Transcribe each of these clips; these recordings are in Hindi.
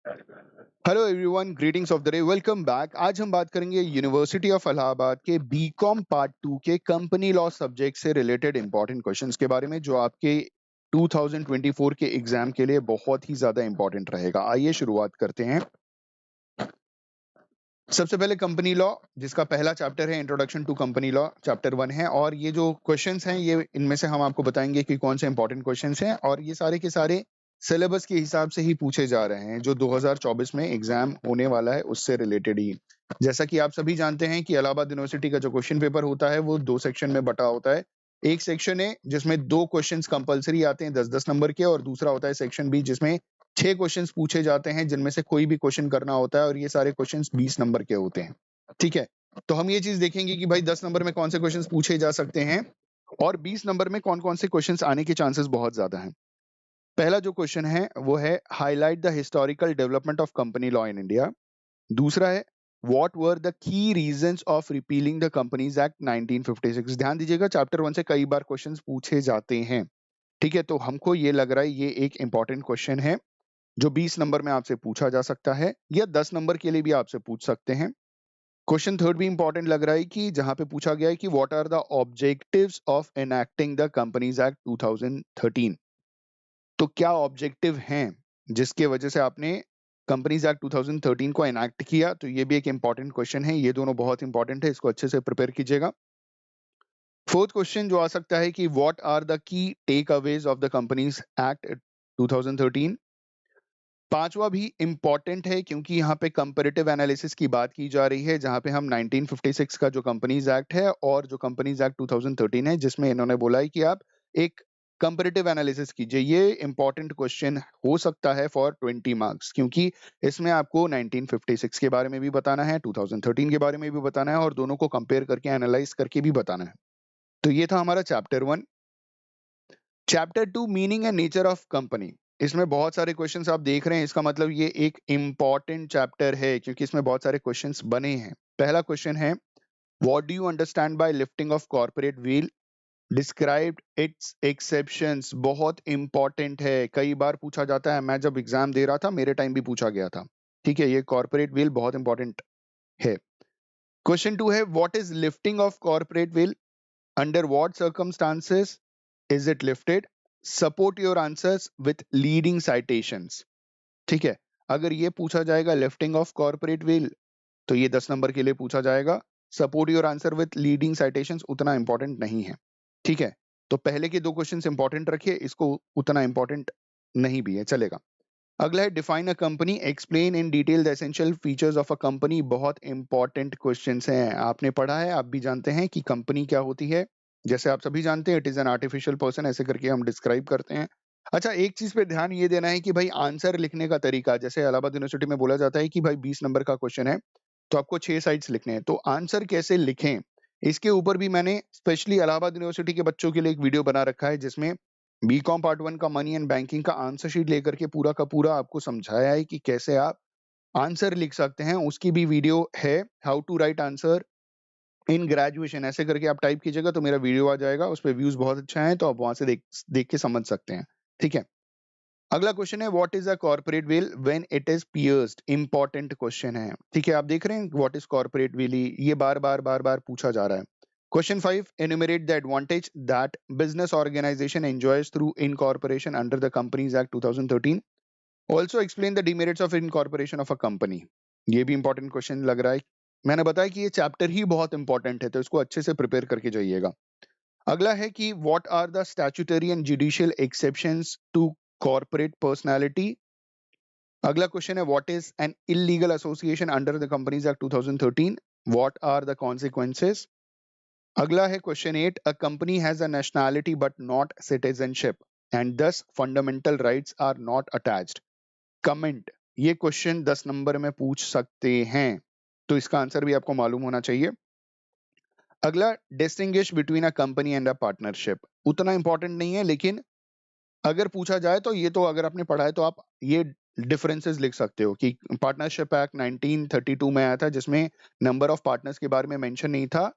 Hello everyone, greetings of the day, welcome back. आज हम बात करेंगे यूनिवर्सिटी ऑफ इलाहाबाद के बीकॉम पार्ट 2 के कंपनी लॉ सब्जेक्ट से रिलेटेड इंपॉर्टेंट क्वेश्चंस के बारे में, जो आपके 2024 के एग्जाम के लिए बहुत ही ज्यादा इंपॉर्टेंट रहेगा। आइए शुरुआत करते हैं। सबसे पहले कंपनी लॉ, जिसका पहला चैप्टर है introduction to company law, chapter 1 है। और ये जो क्वेश्चंस हैं, ये इनमें से हम आपको बताएंगे कि कौन से इंपॉर्टेंट क्वेश्चंस हैं, और ये सारे के सारे सिलेबस के हिसाब से ही पूछे जा रहे हैं, जो 2024 में एग्जाम होने वाला है उससे रिलेटेड ही। जैसा कि आप सभी जानते हैं कि इलाहाबाद यूनिवर्सिटी का जो क्वेश्चन पेपर होता है वो 2 सेक्शन में बटा होता है। एक सेक्शन है जिसमें 2 क्वेश्चंस कंपलसरी आते हैं 10-10 नंबर के, और दूसरा होता है सेक्शन बी, जिसमें 6 क्वेश्चंस पूछे जाते हैं, जिनमें से कोई भी क्वेश्चन करना होता है, और ये सारे क्वेश्चंस 20 नंबर के होते हैं। ठीक है, तो हम ये चीज देखेंगे कि भाई 10 नंबर में कौन से क्वेश्चंस पूछे जा सकते हैं और 20 नंबर में कौन कौन से क्वेश्चंस आने के चांसेस बहुत ज्यादा हैं। पहला जो क्वेश्चन है वो है highlight the historical development of company law in India. दूसरा है what were the key reasons of repealing the companies act 1956। ध्यान दीजिएगा, चैप्टर 1 से कई बार क्वेश्चंस पूछे जाते हैं। ठीक है, तो हमको ये लग रहा है ये एक इंपॉर्टेंट क्वेश्चन है जो 20 नंबर में आपसे पूछा जा सकता है, या 10 नंबर के लिए भी आपसे पूछ सकते हैं। क्वेश्चन थर्ड भी इंपॉर्टेंट लग रहा है, कि जहां पे पूछा गया है कि what are the objectives of enacting the companies act 2013। तो क्या ऑब्जेक्टिव हैं जिसके वजह से आपने कंपनीज एक्ट 2013 को एनैक्ट किया। तो ये भी एक इंपॉर्टेंट क्वेश्चन है, ये दोनों बहुत इंपॉर्टेंट है, इसको अच्छे से प्रिपेयर कीजिएगा। फोर्थ क्वेश्चन जो आ सकता है कि what are the key takeaways of the companies act 2013। पांचवा भी इंपॉर्टेंट है, क्योंकि यहाँ पे कंपैरेटिव एनालिसिस की बात की जा रही है, जहां पे हम 1956 का जो कंपनीज एक्ट है और जो कंपनीज एक्ट 2013 है, जिसमें इन्होंने बोला है कि आप एक कंपैरेटिव एनालिसिस कीजिए। ये इंपॉर्टेंट क्वेश्चन हो सकता है फॉर 20 मार्क्स, क्योंकि इसमें आपको 1956 के बारे में भी बताना है, 2013 के बारे में भी बताना है, और दोनों को कंपेयर करके एनालाइज करके भी बताना है। तो ये था हमारा chapter 1। Chapter 2, meaning and nature of company. इसमें बहुत सारे क्वेश्चंस आप देख रहे हैं, इसका मतलब ये एक इंपॉर्टेंट चैप्टर है, क्योंकि इसमें बहुत सारे क्वेश्चंस बने हैं। पहला क्वेश्चन है what do you understand by lifting of corporate wheel, describe it's exceptions. बहुत इंपॉर्टेंट है, कई बार पूछा जाता है, मैं जब एग्जाम दे रहा था मेरे टाइम भी पूछा गया था। ठीक है, ये कॉर्पोरेट व्हील बहुत इंपॉर्टेंट है। क्वेश्चन 2 है what is lifting of corporate wheel, under what circumstances is it lifted, support your answers with leading citations. ठीक है, अगर ये पूछा जाएगा लिफ्टिंग ऑफ कॉर्पोरेट व्हील, तो ये 10 नंबर के लिए पूछा जाएगा। Support your answer with leading citations उतना इंपॉर्टेंट नहीं है। ठीक है, तो पहले के 2 क्वेश्चंस इंपॉर्टेंट रखिए, इसको उतना इंपॉर्टेंट नहीं भी है, चलेगा। अगला है define a company, explain in detail the essential features of a company. बहुत इंपॉर्टेंट क्वेश्चंस हैं, आपने पढ़ा है, आप भी जानते हैं कि कंपनी क्या होती है। जैसे आप सभी जानते हैं, it is an artificial person, ऐसे करके हम डिस्क्राइब करते हैं। अच्छा, एक चीज पे ध्यान ये देना है कि भाई आंसर लिखने का तरीका, जैसे इलाहाबाद यूनिवर्सिटी में बोला जाता है कि भाई 20 नंबर का क्वेश्चन है तो आपको 6 साइड्स लिखने हैं, तो आंसर कैसे लिखें इसके ऊपर भी मैंने स्पेशली इलाहाबाद यूनिवर्सिटी के बच्चों के लिए एक वीडियो बना रखा है, जिसमें बीकॉम पार्ट 1 का मनी एंड बैंकिंग का आंसर शीट लेकर के पूरा का पूरा आपको समझाया है कि कैसे आप आंसर लिख सकते हैं। उसकी भी वीडियो है, how to write answer in graduation, ऐसे करके आप टाइप कीजिएगा तो मेरा वीडियो आ जाएगा, उस पे व्यूज बहुत अच्छा है, तो आप वहां से देख देख के समझ सकते हैं। ठीक है, अगला क्वेश्चन है what is a corporate wheel when it is pierced. Important question है। ठीक है, आप देख रहे हैं व्हाट इज कॉर्पोरेट व्हील, ये बार बार पूछा जा रहा है। Question 5, enumerate the advantage that business organization enjoys through incorporation under the Companies Act 2013. Also explain the demerits of incorporation of a company. ये भी इंपॉर्टेंट क्वेश्चन लग रहा है। मैंने बताया कि ये चैप्टर ही बहुत इंपॉर्टेंट है, तो इसको अच्छे से प्रिपेयर करके जाइएगा। अगला है कि what are the statutory and judicial exceptions to corporate personality. अगला क्वेश्चन है what is an illegal association under the companies act 2013, what are the consequences. अगला है question 8, a company has a nationality but not citizenship and thus fundamental rights are not attached, comment. ये क्वेश्चन 10 नंबर में पूछ सकते हैं, तो इसका आंसर भी आपको मालूम होना चाहिए। अगला, distinguish between a company and a partnership. उतना इंपॉर्टेंट नहीं है, लेकिन अगर पूछा जाए तो ये तो अगर आपने पढ़ा है तो आप ये डिफरेंसेस लिख सकते हो कि पार्टनरशिप एक्ट 1932 में आया था, जिसमें नंबर ऑफ पार्टनर्स के बारे में मेंशन नहीं था,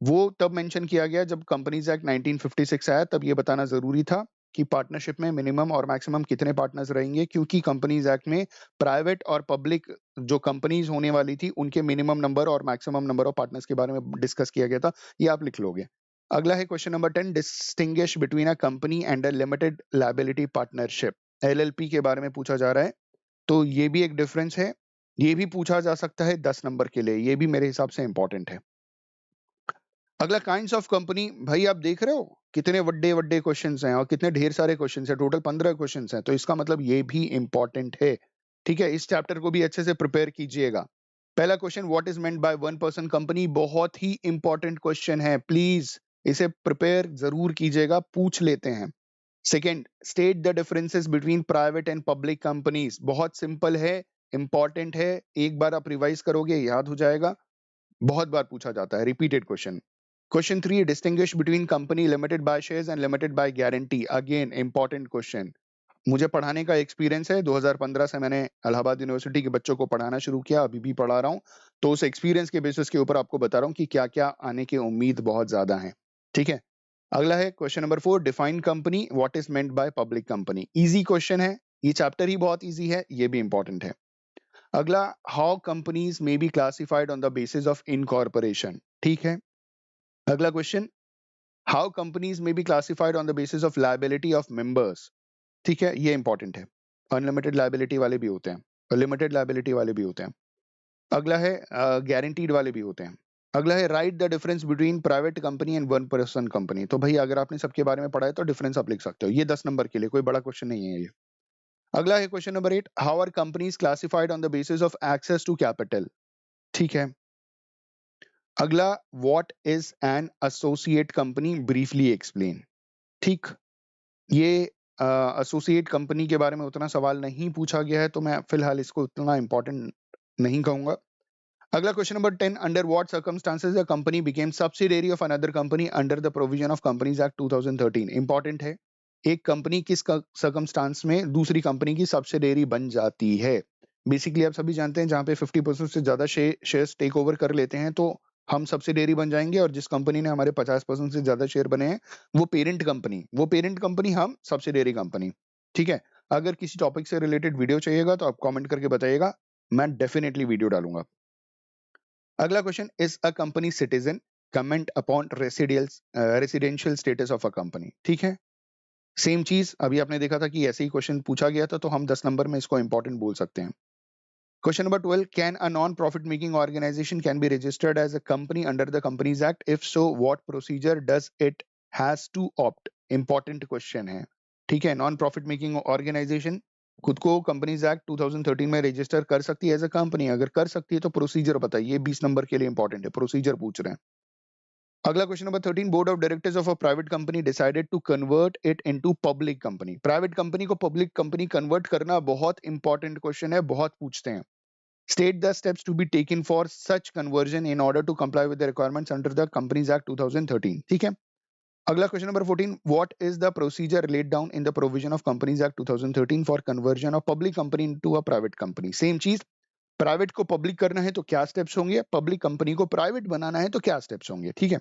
वो तब मेंशन किया गया जब कंपनीज एक्ट 1956 आया, तब ये बताना जरूरी था। कि पार्टनरशिप में मिनिमम और मैक्सिमम कितने पार्टनर्स रहेंगे, क्योंकि कंपनीज एक्ट में प्राइवेट और पब्लिक जो कंपनीज होने वाली थी उनके मिनिमम नंबर और मैक्सिमम नंबर ऑफ पार्टनर्स के बारे में डिस्कस किया गया था। ये आप लिख लोगे। अगला है question number 10, distinguish between a company and a limited liability partnership. LLP के बारे में पूछा जा रहा है, तो ये भी एक डिफरेंस है। ये भी पूछा जा सकता है 10 नंबर के लिए, ये भी मेरे हिसाब से इंपॉर्टेंट है। अगला काइंड्स ऑफ कंपनी, भाई आप देख रहे हो कितने बड़े बड़े क्वेश्चंस हैं और कितने ढेर सारे क्वेश्चंस हैं, टोटल 15 क्वेश्चंस हैं, तो इसका मतलब ये भी इंपॉर्टेंट है। ठीक है, इस चैप्टर को भी अच्छे से प्रिपेयर कीजिएगा। पहला question, what is meant by one person company, बहुत ही इंपॉर्टेंट क्वेश्चन है, प्लीज इसे प्रिपेयर जरूर कीजिएगा, पूछ लेते हैं। Second, state the differences between private and public companies, बहुत सिंपल है, इंपॉर्टेंट है, एक बार आप रिवाइज करोगे याद हो जाएगा, बहुत बार पूछा जाता है, repeated question. Question 3, distinguish between company limited by shares and limited by guarantee, again important question. मुझे पढ़ाने का एक्सपीरियंस है, 2015 से मैंने इलाहाबाद यूनिवर्सिटी के बच्चों को पढ़ाना शुरू किया, अभी भी पढ़ा रहा हूँ, तो उस एक्सपीरियंस के बेसिस के ऊपर आपको बता रहा हूँ कि क्या क्या आने की उम्मीद बहुत ज्यादा है। ठीक है, अगला है question number 4, define company, what is meant by public company. Easy question है, ये चैप्टर ही बहुत इजी है, ये भी इंपॉर्टेंट है। अगला, how companies may be classified on the basis of incorporation. ठीक है, अगला क्वेश्चन, हाउ कंपनीज में be classified on the basis of liability of members. ठीक है, ये इंपॉर्टेंट है, अनलिमिटेड लायबिलिटी वाले भी होते हैं, लिमिटेड लायबिलिटी वाले भी होते हैं। अगला है गारंटीड वाले भी होते हैं। अगला है right the difference between private company and one person company. तो भाई अगर आपने सबके बारे में पढ़ा है तो डिफरेंस आप लिख सकते हो, ये 10 नंबर के लिए कोई बड़ा क्वेश्चन नहीं है ये। अगला है question number 8, how are companies classified on the basis of access to capital. ठीक है, अगला, what is an associate company, briefly explain. ठीक, ये एसोसिएट कंपनी के बारे में उतना सवाल नहीं पूछा गया है, तो मैं फिलहाल इसको उतना इंपॉर्टेंट नहीं कहूंगा। अगला question number 10, under what circumstances a company became subsidiary of another company under the provision of companies act 2013। Important है, एक कंपनी किस सर्कमस्टांस में दूसरी कंपनी की सब्सिडियरी बन जाती है। बेसिकली आप सभी जानते हैं, जहां पे 50% से ज्यादा शेयर्स टेक ओवर कर लेते हैं तो हम सब्सिडियरी बन जाएंगे, और जिस कंपनी ने हमारे 50% से ज्यादा शेयर बने हैं वो पेरेंट कंपनी, हम सब्सिडियरी कंपनी। ठीक है, अगर किसी टॉपिक से रिलेटेड वीडियो चाहिएगा तो आप कमेंट करके बताइएगा, मैं डेफिनेटली वीडियो डालूंगा। अगला question, is a company citizen, comment upon residential status of a company. ठीक है, सेम चीज अभी आपने देखा था कि ऐसे ही क्वेश्चन पूछा गया था, तो हम 10 नंबर में इसको इंपॉर्टेंट बोल सकते हैं। Question number 12, can a non profit making organization can be registered as a company under the companies act, if so what procedure does it has to opt. Important question है। ठीक है, नॉन प्रॉफिट मेकिंग ऑर्गेनाइजेशन खुद को कंपनीज एक्ट 2013 में रजिस्टर कर सकती है एज अ कंपनी, अगर कर सकती है तो प्रोसीजर बताइए, 20 नंबर के लिए इंपॉर्टेंट है, प्रोसीजर पूछ रहे हैं। अगला question number 13, board of directors of a private company decided to convert it into public company. Private company को पब्लिक कंपनी कन्वर्ट करना बहुत इंपॉर्टेंट क्वेश्चन है, बहुत पूछते हैं। State the steps to be taken for such conversion in order to comply with the requirements under the companies act 2013। ठीक है, अगला question number 14, what is the procedure laid down in the provision of companies act 2013 for conversion of public company into a private company. Same चीज, प्राइवेट को पब्लिक करना है तो क्या स्टेप्स होंगे, पब्लिक कंपनी को प्राइवेट बनाना है तो क्या स्टेप्स होंगे। ठीक है,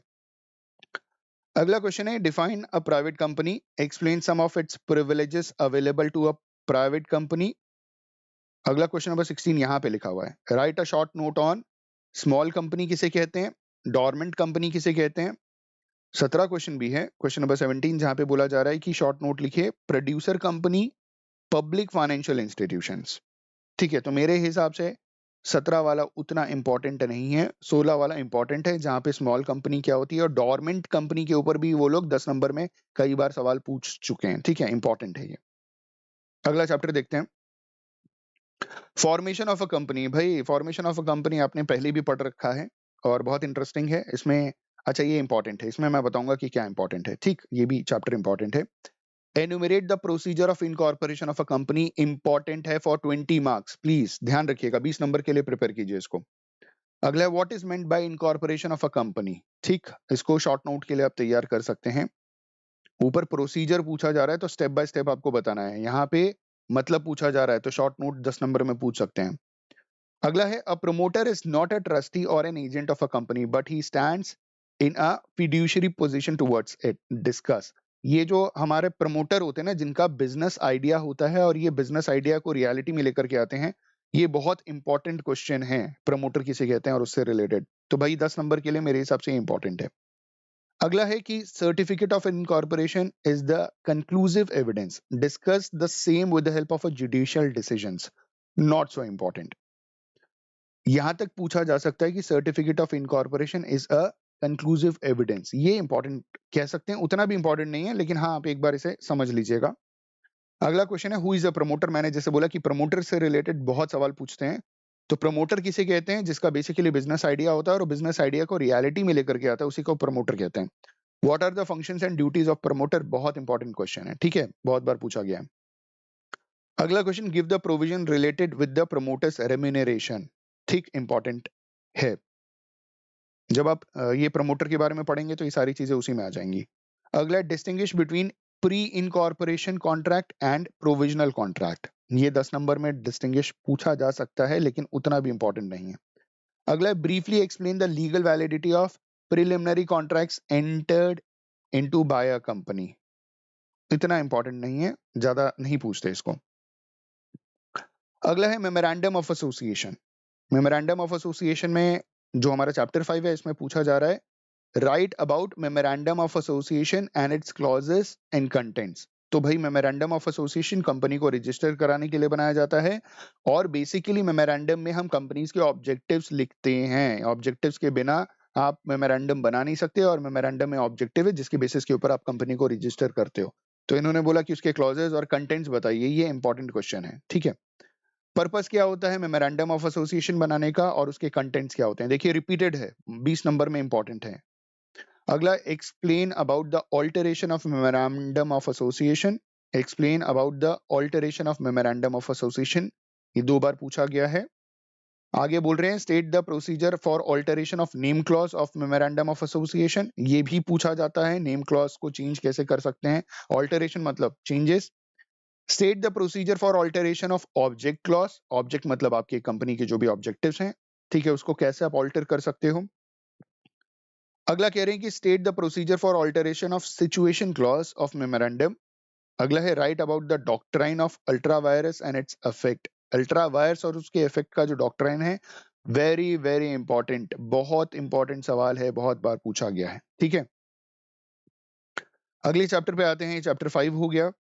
अगला क्वेश्चन है, define a private company, explain some of its privileges available to a private company. अगला क्वेश्चन नंबर 16 यहाँ पे लिखा हुआ है, write a short note on small company किसे कहते हैं, डोरमेंट कंपनी किसे कहते हैं। 17 क्वेश्चन भी है, क्वेश्चन नंबर 17 जहां पे बोला जा रहा है कि शॉर्ट नोट लिखिए, producer company, public financial institutions. ठीक है, तो मेरे हिसाब से 17 वाला उतना इंपॉर्टेंट नहीं है, 16 वाला इंपॉर्टेंट है, जहां पे स्मॉल कंपनी क्या होती है, और डोरमेंट कंपनी के ऊपर भी वो लोग 10 नंबर में कई बार सवाल पूछ चुके हैं। ठीक है, इंपॉर्टेंट है ये। अगला चैप्टर देखते हैं, फॉर्मेशन ऑफ अ कंपनी। भाई फॉर्मेशन ऑफ अ कंपनी आपने पहले भी पढ़ रखा है और बहुत इंटरेस्टिंग है इसमें। अच्छा, ये इंपॉर्टेंट है, इसमें मैं बताऊंगा कि क्या इंपॉर्टेंट है। ठीक, ये भी चैप्टर इंपॉर्टेंट है। Enumerate the procedure of incorporation of a company, important है फॉर 20 मार्क्स, प्लीज ध्यान रखिएगा, 20 नंबर के लिए प्रिपेयर कीजिए इसको। अगला, what is meant by incorporation of a company. ठीक, इसको शॉर्ट नोट के लिए आप तैयार कर सकते हैं। ऊपर प्रोसीजर पूछा जा रहा है तो स्टेप बाय स्टेप आपको बताना है, यहाँ पे मतलब पूछा जा रहा है तो शॉर्ट नोट 10 नंबर में पूछ सकते हैं। अगला है, a promoter is not a trustee or an agent of a company but he stands in a fiduciary position towards it, discuss. ये जो हमारे प्रमोटर होते हैं ना, जिनका बिजनेस आइडिया होता है और ये बिजनेस आइडिया को रियलिटी में लेकर के आते हैं, ये बहुत इंपॉर्टेंट क्वेश्चन है, प्रमोटर किसे कहते हैं और उससे रिलेटेड। तो भाई 10 नंबर के लिए मेरे हिसाब से इंपॉर्टेंट है। अगला है कि certificate of incorporation is the conclusive evidence, discuss the same with the help of a judicial decisions, not so important. यहां तक पूछा जा सकता है कि certificate of incorporation is a conclusive evidence, ये इंपॉर्टेंट कह सकते हैं, उतना भी इंपॉर्टेंट नहीं है, लेकिन हाँ आप एक बार इसे समझ लीजिएगा। अगला क्वेश्चन है हु इज अ प्रमोटर। मैंने जैसे बोला कि प्रमोटर से रिलेटेड बहुत सवाल पूछते हैं। तो प्रमोटर किसे कहते हैं? जिसका बेसिकली बिजनेस आइडिया होता है और बिजनेस आइडिया को रियलिटी में लेकर के आता है, उसी को प्रमोटर कहते हैं। What are the functions and duties of promoter, बहुत इंपॉर्टेंट क्वेश्चन है, ठीक है, बहुत बार पूछा गया है। अगला question, give the provision related with the promoters remuneration, ठीक, इंपॉर्टेंट है। जब आप ये प्रमोटर के बारे में पढ़ेंगे तो ये सारी चीजें उसी में आ जाएंगी। अगला, distinguish between pre incorporation contract and provisional contract, ये 10 नंबर में डिस्टिंग्विश पूछा जा सकता है, लेकिन उतना भी इंपॉर्टेंट नहीं है। अगला, briefly explain the legal validity of preliminary contracts entered into bye a company, इतना इंपॉर्टेंट नहीं है, ज्यादा नहीं पूछते इसको। अगला है memorandum of association. Memorandum of association में जो हमारा चैप्टर 5 है, इसमें पूछा जा रहा है right about memorandum of association and it's clauses and contents. तो भाई मेमोरेंडम ऑफ एसोसिएशन कंपनी को रजिस्टर कराने के लिए बनाया जाता है, और बेसिकली मेमोरेंडम में हम कंपनीज के ऑब्जेक्टिव्स लिखते हैं। ऑब्जेक्टिव्स के बिना आप मेमोरेंडम बना नहीं सकते, और मेमोरेंडम में ऑब्जेक्टिव है जिसके बेसिस के ऊपर आप कंपनी को रजिस्टर करते हो। तो इन्होंने बोला कि उसके क्लॉजेस और कंटेंट्स बताइए, ये इंपॉर्टेंट क्वेश्चन है, ठीक है। पर्पस क्या होता है मेमोरेंडम ऑफ एसोसिएशन बनाने का, और उसके कंटेंट्स क्या होते हैं, देखिए रिपीटेड है, 20 नंबर में इंपॉर्टेंट है। अगला, explain about the alteration of memorandum of association. Explain about the alteration of memorandum of association, ये 2 बार पूछा गया है। आगे बोल रहे हैं state the procedure for alteration of name clause of memorandum of association, ये भी पूछा जाता है, नेम क्लॉज को चेंज कैसे कर सकते हैं, ऑल्टरेशन मतलब changes. State the procedure for alteration of object clause, object मतलब आपकी कंपनी के जो भी ऑब्जेक्टिव्स हैं, ठीक है, उसको कैसे आप ऑल्टर कर सकते हो। अगला कह रहे हैं कि state the procedure for alteration of situation clause of memorandum. अगला है right about the doctrine of ultra vires and its effect. Ultra vires और उसके इफेक्ट का जो डॉक्ट्राइन है, वेरी वेरी इंपॉर्टेंट, बहुत इंपॉर्टेंट सवाल है, बहुत बार पूछा गया है, ठीक है। अगले चैप्टर पे आते हैं, चैप्टर 5 हो गया।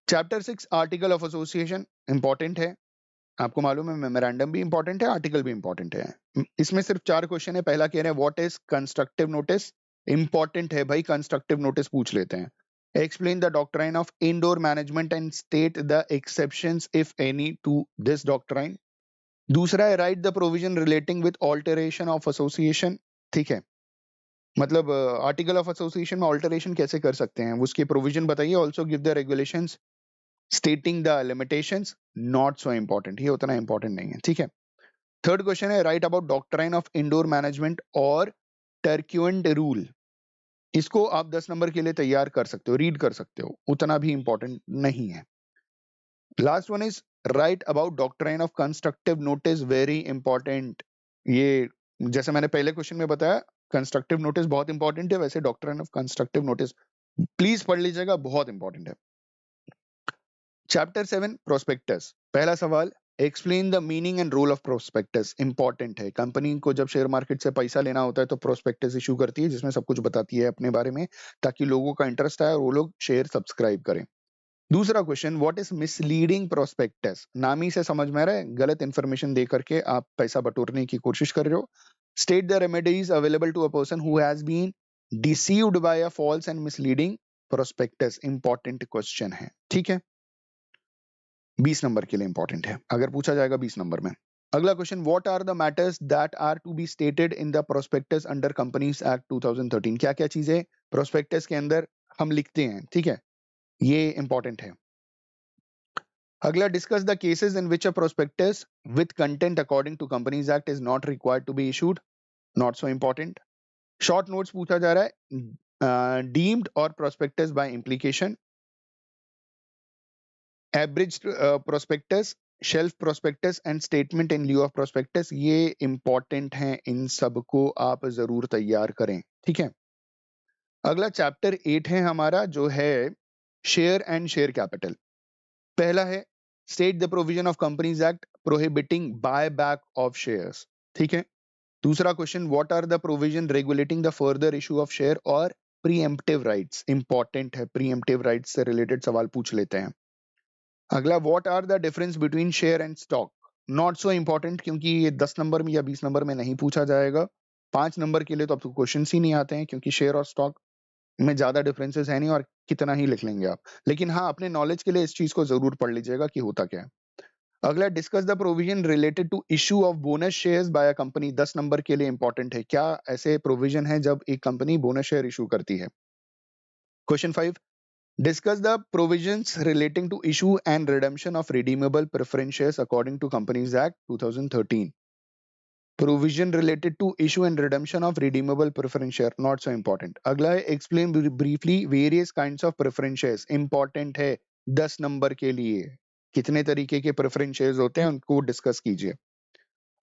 Chapter 6 article of association important है, आपको मालूम है मेमोरेंडम भी इंपॉर्टेंट है, आर्टिकल भी इंपॉर्टेंट है। इसमें सिर्फ 4 क्वेश्चन है। पहला कह रहे हैं what is constructive notice, important है भाई, कंस्ट्रक्टिव नोटिस पूछ लेते हैं। Explain the doctrine of indoor management and state the exceptions if any two this doctrine. दूसरा है right the provision relating with alteration of association, ठीक है, मतलब आर्टिकल ऑफ एसोसिएशन में ऑल्टरेशन कैसे कर सकते हैं, उसके प्रोविजन बताइए। Also give the regulations stating the limitations, not so important, ये उतना इंपॉर्टेंट नहीं है, ठीक है। थर्ड क्वेश्चन है right about doctrine of indoor management और टर्क्यूएंट रूल, इसको आप 10 नंबर के लिए तैयार कर सकते हो, रीड कर सकते हो, उतना भी इंपॉर्टेंट नहीं है। Last one is right about doctrine of constructive notice, very important. ये जैसे मैंने पहले क्वेश्चन में बताया, कंस्ट्रक्टिव नोटिस बहुत इंपॉर्टेंट है, वैसे doctrine of constructive notice please पढ़ लीजिएगा, बहुत इंपॉर्टेंट है। चैप्टर 7 प्रोस्पेक्टस, पहला सवाल, explain the meaning and role of prospectus, important है। कंपनी को जब शेयर मार्केट से पैसा लेना होता है तो प्रोस्पेक्टस इशू करती है, जिसमें सब कुछ बताती है अपने बारे में, ताकि लोगों का इंटरेस्ट आए और वो लोग शेयर सब्सक्राइब करें। दूसरा question, what is misleading prospectus, नाम ही से समझ में आ रहा है, गलत इंफॉर्मेशन दे करके आप पैसा बटोरने की कोशिश कर रहे हो। State the remedies available to a person who has been deceived by a false and misleading prospectus, important question है, ठीक है, 20 नंबर के लिए इंपॉर्टेंट है, अगर पूछा जाएगा 20 नंबर में। अगला question, what are the matters that are to be stated in the prospectus under companies act 2013, क्या क्या चीजें प्रोस्पेक्टस के अंदर हम लिखते हैं, ठीक है, ये इंपॉर्टेंट है। अगला, discuss the cases in which a prospectus with content according to companies act is not required to be issued, not so important. Short notes पूछा जा रहा है, deemed or prospectus by implication, abridge prospectus, shelf prospectus and statement in lieu of prospectus, ये इंपॉर्टेंट हैं, इन सबको आप जरूर तैयार करें, ठीक है। अगला चैप्टर 8 है हमारा, जो है शेयर एंड शेयर कैपिटल। पहला है state the provision of companies act prohibiting buy back of shares, ठीक है। दूसरा question, what are the provision regulating the further issue of share और प्रीएम्प्टिव राइट्स। इंपॉर्टेंट है, प्रीएम्प्टिव राइट्स से रिलेटेड सवाल पूछ लेते हैं। अगला, what are the difference between share and stock. Not so important, क्योंकि ये 10 नंबर में या 20 नंबर में नहीं पूछा जाएगा। 5 नंबर के लिए तो आपको क्वेश्चन ही नहीं आते हैं, क्योंकि शेयर और स्टॉक में ज्यादा डिफरेंसेस है नहीं और कितना ही लिख लेंगे आप। लेकिन हाँ, अपने नॉलेज के लिए इस चीज को जरूर पढ़ लीजिएगा कि होता क्या है। अगला, discuss the provision related to issue of bonus shares by a company. 10 number के लिए इंपॉर्टेंट है, क्या ऐसे प्रोविजन है जब एक कंपनी बोनस शेयर इशू करती है। Question 5, discuss the provisions relating to issue and redemption of redeemable preference shares according to Companies Act 2013. Provision related to issue and redemption of redeemable preference share, not so important. अगला है explain briefly various kinds of preference shares. Important है 10 नंबर के लिए, कितने तरीके के preference shares होते हैं उनको डिस्कस कीजिए।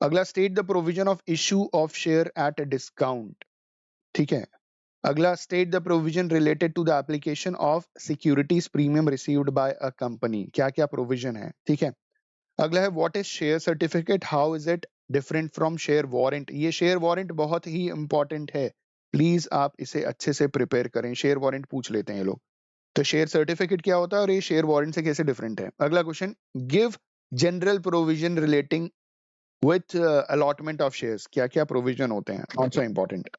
अगला, state the provision of issue of share at a discount, ठीक है। अगला, state the provision related to the application of securities premium received by a company. क्या क्या प्रोविजन है, ठीक है। अगला है what is share certificate, how is it different from share warrant. ये शेयर वारंट बहुत ही इंपॉर्टेंट है, प्लीज आप इसे अच्छे से प्रिपेयर करें। शेयर वारंट पूछ लेते हैं ये लोग। तो शेयर सर्टिफिकेट क्या होता है और ये शेयर वारंट से कैसे डिफरेंट है। अगला question, give general provision relating with allotment of shares. क्या क्या प्रोविजन होते हैं, नॉट सो इंपॉर्टेंट।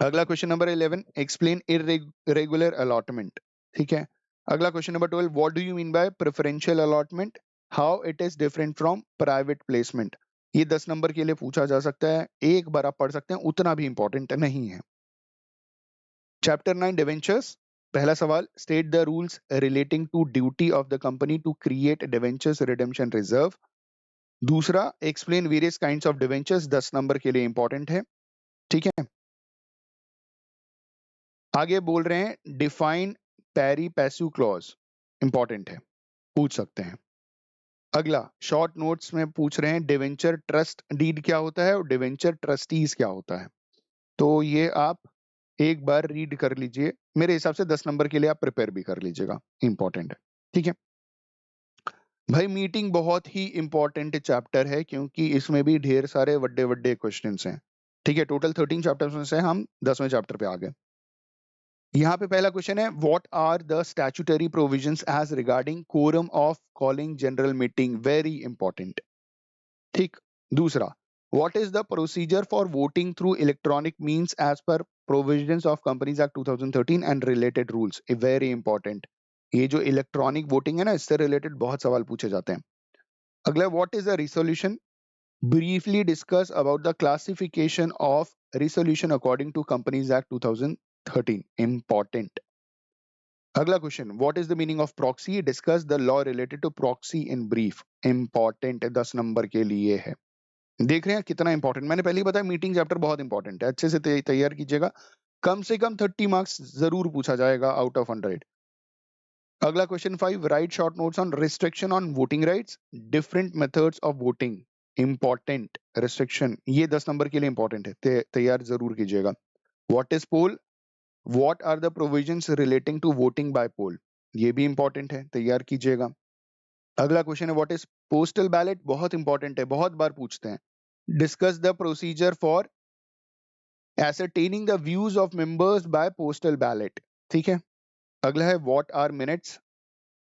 अगला question number 11, explain irregular allotment, ठीक है। अगला question number 12, what do you mean by preferential allotment, how it is different from private placement. ये 10 नंबर के लिए पूछा जा सकता है, एक बार आप पढ़ सकते हैं, उतना भी इंपॉर्टेंट नहीं है। Chapter 9, debentures. पहला सवाल, state the rules relating to duty of the company to create debentures redemption reserve. दूसरा, explain various kinds of debentures, 10 number के लिए इंपॉर्टेंट है, ठीक है। आगे बोल रहे हैं डिफाइन पैरी पैसू क्लॉज, इंपॉर्टेंट है, पूछ सकते हैं। अगला, शॉर्ट नोट्स में पूछ रहे हैं डिवेंचर ट्रस्ट डीड क्या होता है और डिवेंचर ट्रस्टीज क्या होता है। तो ये आप एक बार रीड कर लीजिए, मेरे हिसाब से 10 नंबर के लिए आप प्रिपेयर भी कर लीजिएगा, इंपॉर्टेंट है, ठीक है भाई। मीटिंग बहुत ही इंपॉर्टेंट चैप्टर है, क्योंकि इसमें भी ढेर सारे बड़े बड़े क्वेश्चंस हैं, ठीक है। टोटल 13 चैप्टर्स में से हम 10वें चैप्टर पे आ गए। यहाँ पे पहला क्वेश्चन है, what are the statutory provisions as regarding quorum of calling general meeting, very important, ठीक। दूसरा, what is the procedure for voting through electronic means as per provisions of companies act 2013 and related rules, very important. ये जो इलेक्ट्रॉनिक वोटिंग है ना, इससे रिलेटेड बहुत सवाल पूछे जाते हैं। अगला, what is the resolution, briefly discuss about the classification of resolution according to companies act 2013, important. अगला question, what is the meaning of proxy, discuss the law related to proxy in brief, important 10 number के लिए है। देख रहे हैं कितना इंपॉर्टेंट, मैंने पहले ही बताया मीटिंग चैप्टर बहुत इंपॉर्टेंट है, अच्छे से तैयार कीजिएगा, कम से कम 30 मार्क्स जरूर पूछा जाएगा आउट ऑफ 100। अगला question 5, right short notes on restriction on voting rights, different methods of voting, important. Restriction ये 10 नंबर के लिए इंपॉर्टेंट है, तैयार जरूर कीजिएगा। What is poll, what are the provisions relating to voting by poll, ये भी इंपॉर्टेंट है, तैयार कीजिएगा। अगला क्वेश्चन है, व्हाट इज पोस्टल बैलेट, बहुत इंपॉर्टेंट है, बहुत बार पूछते हैं। Discuss the procedure for ascertaining the views of members by postal ballot, ठीक है। अगला है, व्हाट आर मिनट्स,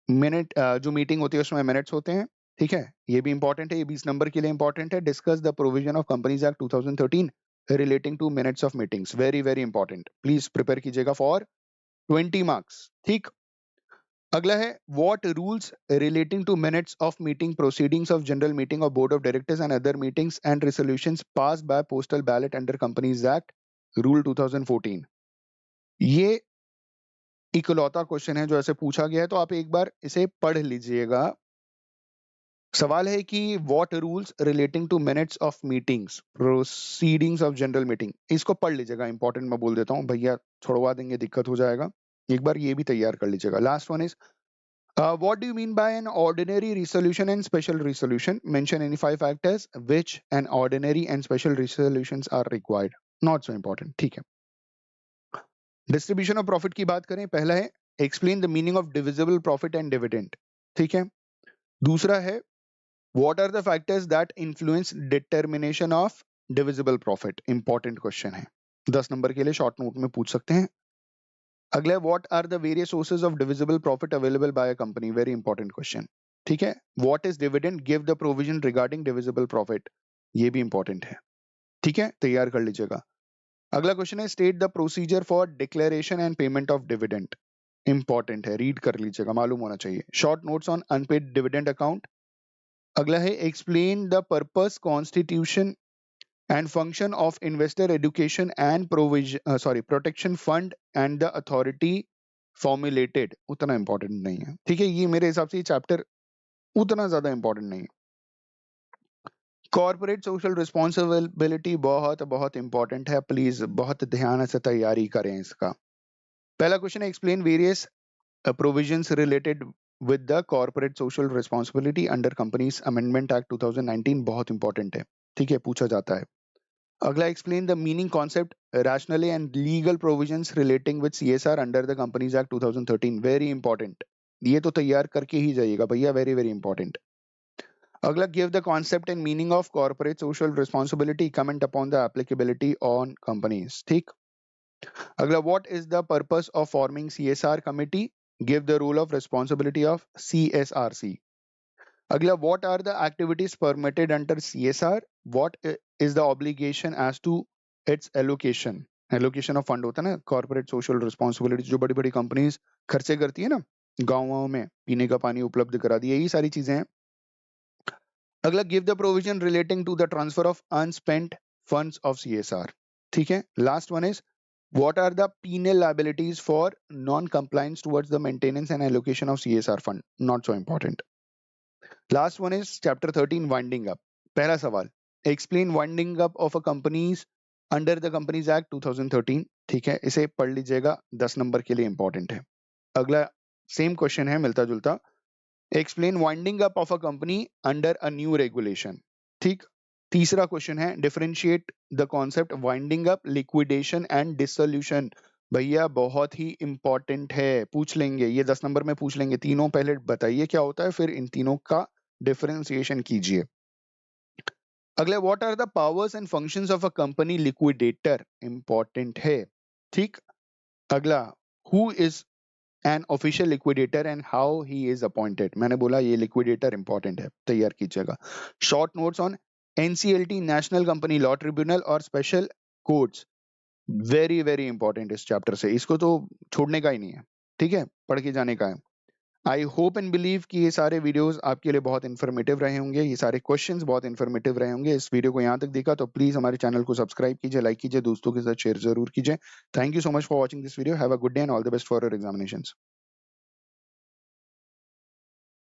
मिनट जो मीटिंग होती है उसमें मिनट्स होते हैं, ठीक है, ये भी इंपॉर्टेंट है, ये 20 नंबर के लिए इंपॉर्टेंट है। Discuss the provision of companies act 2013 relating to minutes of meetings, very very important, please prepare कीजिएगा फॉर 20 मार्क्स, ठीक। अगला है, what rules relating to minutes of meeting proceedings of general meeting of board of directors and other meetings and resolutions pass by postal ballot under companies act rule 2014। ये इकलौता क्वेश्चन है जो ऐसे पूछा गया है, तो आप एक बार इसे पढ़ लीजिएगा। सवाल है कि what rules relating to minutes of meetings proceedings of general meeting, इसको पढ़ लीजिएगा, इंपॉर्टेंट मैं बोल देता हूँ भैया, छोड़वा देंगे दिक्कत हो जाएगा, एक बार ये भी तैयार कर लीजिएगा। Last one is, what do you mean by an ordinary resolution and special resolution? Mention any 5 factors which an ordinary and special resolutions are required. Not so important. ठीक है। डिस्ट्रीब्यूशन ऑफ प्रॉफिट की बात करें, पहला है explain the meaning of divisible profit and dividend, ठीक है। दूसरा है what are the factors that influence determination of divisible profit, important question है, 10 नंबर के लिए शॉर्ट नोट में पूछ सकते हैं। अगला है what are the various sources of divisible profit available by a company, very important question, ठीक है। What is dividend, give the provision regarding divisible profit, ये भी इंपॉर्टेंट है, ठीक है, तैयार कर लीजिएगा। अगला क्वेश्चन है state the procedure for declaration and payment of dividend, important है, रीड कर लीजिएगा, मालूम होना चाहिए। Short notes on unpaid dividend account. अगला है explain the purpose, constitution and function of investor education and protection fund and the authority formulated, उतना इंपॉर्टेंट नहीं है, ठीक है। ये मेरे हिसाब से ये चैप्टर उतना ज्यादा इंपॉर्टेंट नहीं है। कॉर्पोरेट सोशल रिस्पॉन्सिबिलिटी बहुत बहुत इंपॉर्टेंट है, प्लीज बहुत ध्यान से तैयारी करें इसका। पहला क्वेश्चन है explain various provisions related with the corporate social responsibility under companies amendment act 2019, बहुत इंपॉर्टेंट है, ठीक है, पूछा जाता है। अगला explain the meaning concept rationally and legal provisions relating with CSR under the companies act 2013, very important, ये तो तैयार करके ही जाइएगा भैया, वेरी वेरी इंपॉर्टेंट। अगला give the concept and meaning of corporate social responsibility, comment upon the applicability on companies, ठीक। अगला what is the purpose of forming CSR committee, give the rule of responsibility of CSRC. अगला what are the activities permitted under CSR, what is the obligation as to its allocation, allocation of fund होता है ना, कॉर्पोरेट सोशल रिस्पॉन्सिबिलिटी जो बड़ी बड़ी कंपनीज खर्चे करती है ना, गाँव में पीने का पानी उपलब्ध करा दिया, यही सारी चीजें हैं। अगला give the provision relating to the transfer of unspent funds of CSR, ठीक है। Last one is what are the penal liabilities for non-compliance towards the maintenance and allocation of CSR fund, not so important. Last one is chapter 13 winding up. पहला सवाल explain winding up of a companies under the Companies Act 2013, ठीक है, इसे पढ़ लीजिएगा, 10 नंबर के लिए इंपॉर्टेंट है। अगला सेम क्वेश्चन है, मिलता जुलता, explain winding up of a company under a new regulation, ठीक। तीसरा क्वेश्चन है differentiate the concept winding up, liquidation and dissolution, भैया बहुत ही इंपॉर्टेंट है, पूछ लेंगे ये, 10 नंबर में पूछ लेंगे। तीनों पहले बताइए क्या होता है, फिर इन तीनों का डिफरेंशिएशन कीजिए। अगले what are the powers and functions of a company liquidator, important है, ठीक। अगला who is an official liquidator and how he is appointed, मैंने बोला ये लिक्विडेटर इंपॉर्टेंट है, तैयार कीजिएगा। Short notes on NCLT, national company law tribunal और special courts, very very important इस चैप्टर से, इसको तो छोड़ने का ही नहीं है, ठीक है, पढ़ के जाने का है। आई होप एंड बिलीव कि ये सारे वीडियोस आपके लिए बहुत इन्फॉर्मेटिव रहे होंगे, ये सारे क्वेश्चंस बहुत इन्फॉर्मेटिव रहे होंगे। इस वीडियो को यहाँ तक देखा तो प्लीज हमारे चैनल को सब्सक्राइब कीजिए, लाइक कीजिए, दोस्तों के साथ शेयर जरूर कीजिए। Thank you so much for watching this video, have a good day and all the best for your examinations.